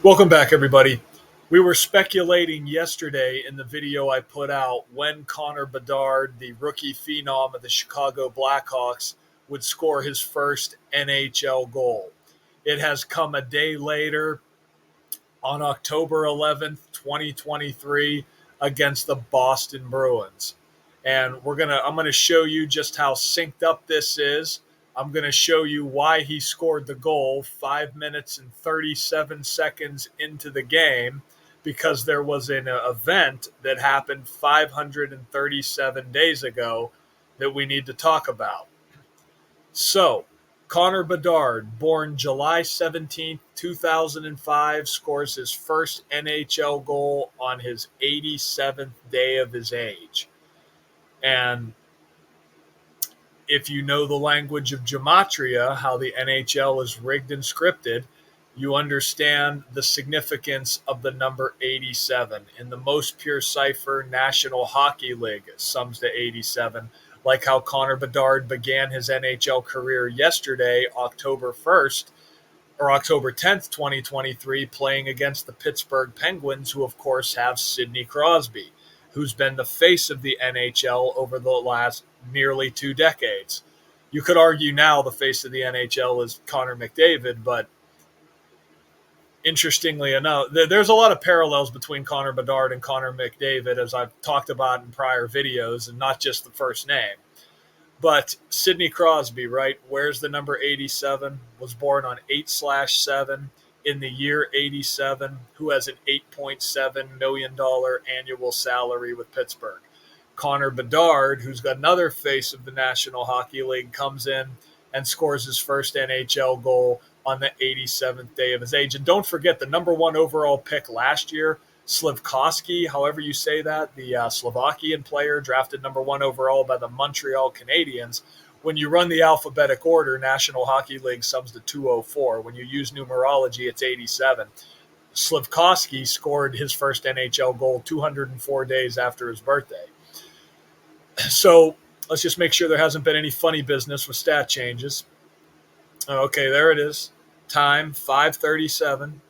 Welcome back, everybody. We were speculating yesterday in the video I put out when Connor Bedard, the rookie phenom of the Chicago Blackhawks, would score his first NHL goal. It has come a day later on October 11th, 2023, against the Boston Bruins. And I'm gonna show you just how synced up this is. I'm going to show you why he scored the goal 5 minutes and 37 seconds into the game, because there was an event that happened 537 days ago that we need to talk about. So, Connor Bedard, born July 17th, 2005, scores his first NHL goal on his 87th day of his age. And if you know the language of gematria, how the NHL is rigged and scripted, you understand the significance of the number 87. In the most pure cipher, National Hockey League sums to 87, like how Connor Bedard began his NHL career yesterday, October 1st, or October 10th, 2023, playing against the Pittsburgh Penguins, who, of course, have Sidney Crosby, who's been the face of the NHL over the last nearly 2 decades. You could argue now the face of the NHL is Connor McDavid, but interestingly enough, there's a lot of parallels between Connor Bedard and Connor McDavid, as I've talked about in prior videos, and not just the first name. But Sidney Crosby, right, wears the number 87, was born on 8/7 in the year 87, who has an $8.7 million annual salary with Pittsburgh. Connor Bedard, who's got another face of the National Hockey League, comes in and scores his first NHL goal on the 87th day of his age. And don't forget the number 1 overall pick last year, Slivkovsky, however you say that, the Slovakian player drafted number 1 overall by the Montreal Canadiens. When you run the alphabetic order, National Hockey League sums to 204. When you use numerology, it's 87. Slivkovsky scored his first NHL goal 204 days after his birthday. So let's just make sure there hasn't been any funny business with stat changes. Okay, there it is. Time, 5:37.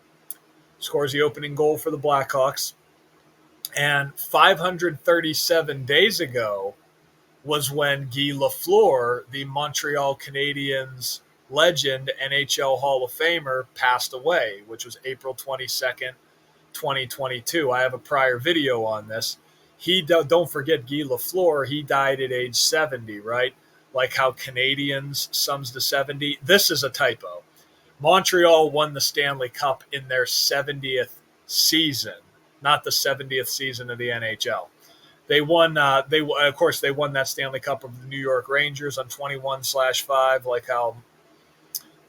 Scores the opening goal for the Blackhawks. And 537 days ago was when Guy Lafleur, the Montreal Canadiens legend, NHL Hall of Famer, passed away, which was April 22nd, 2022. I have a prior video on this. Don't forget Guy Lafleur, he died at age 70, right? Like how Canadiens sums to 70. This is a typo. Montreal won the Stanley Cup in their 70th season, not the 70th season of the NHL. They won. They won that Stanley Cup of the New York Rangers on 21/5, like how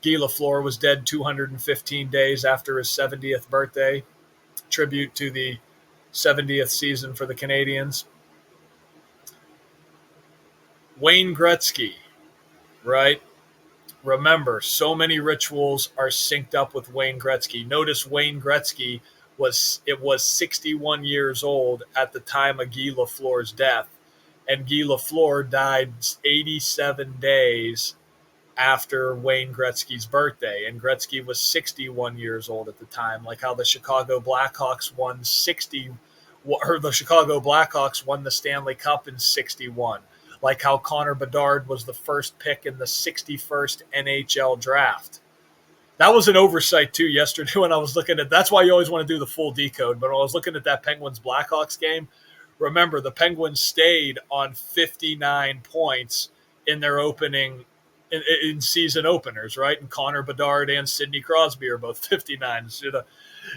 Guy Lafleur was dead 215 days after his 70th birthday. Tribute to the 70th season for the Canadiens. Wayne Gretzky, right? Remember, so many rituals are synced up with Wayne Gretzky. Notice Wayne Gretzky was 61 years old at the time of Guy Lafleur's death, and Guy Lafleur died 87 days after Wayne Gretzky's birthday, and Gretzky was 61 years old at the time, like how the Chicago Blackhawks won the Stanley Cup in 61. Like how Connor Bedard was the first pick in the 61st NHL draft. That was an oversight, too, yesterday when I was looking at – that's why you always want to do the full decode. But when I was looking at that Penguins-Blackhawks game, remember, the Penguins stayed on 59 points in their opening – in season openers, right? And Connor Bedard and Sidney Crosby are both 59.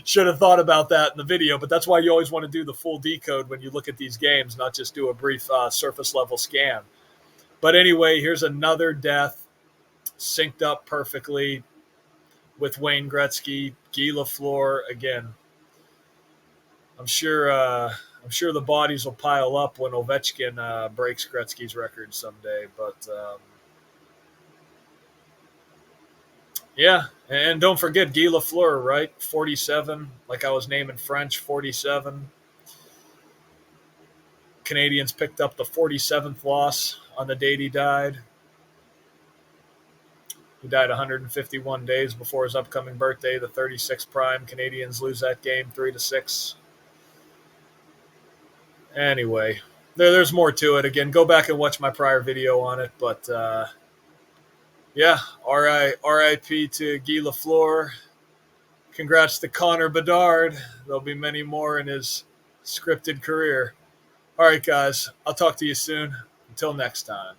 Should have thought about that in the video, but that's why you always want to do the full decode when you look at these games, not just do a brief surface level scan. But anyway, here's another death synced up perfectly with Wayne Gretzky, Guy Lafleur. Again, I'm sure the bodies will pile up when Ovechkin breaks Gretzky's record someday. But yeah, and don't forget Guy Lafleur, right? 47, like I was naming French, 47. Canadians picked up the 47th loss on the date he died. He died 151 days before his upcoming birthday, the 36th prime. Canadians lose that game 3-6. Anyway, there's more to it. Again, go back and watch my prior video on it. But yeah, RIP to Guy Lafleur. Congrats to Connor Bedard. There'll be many more in his scripted career. All right, guys. I'll talk to you soon. Until next time.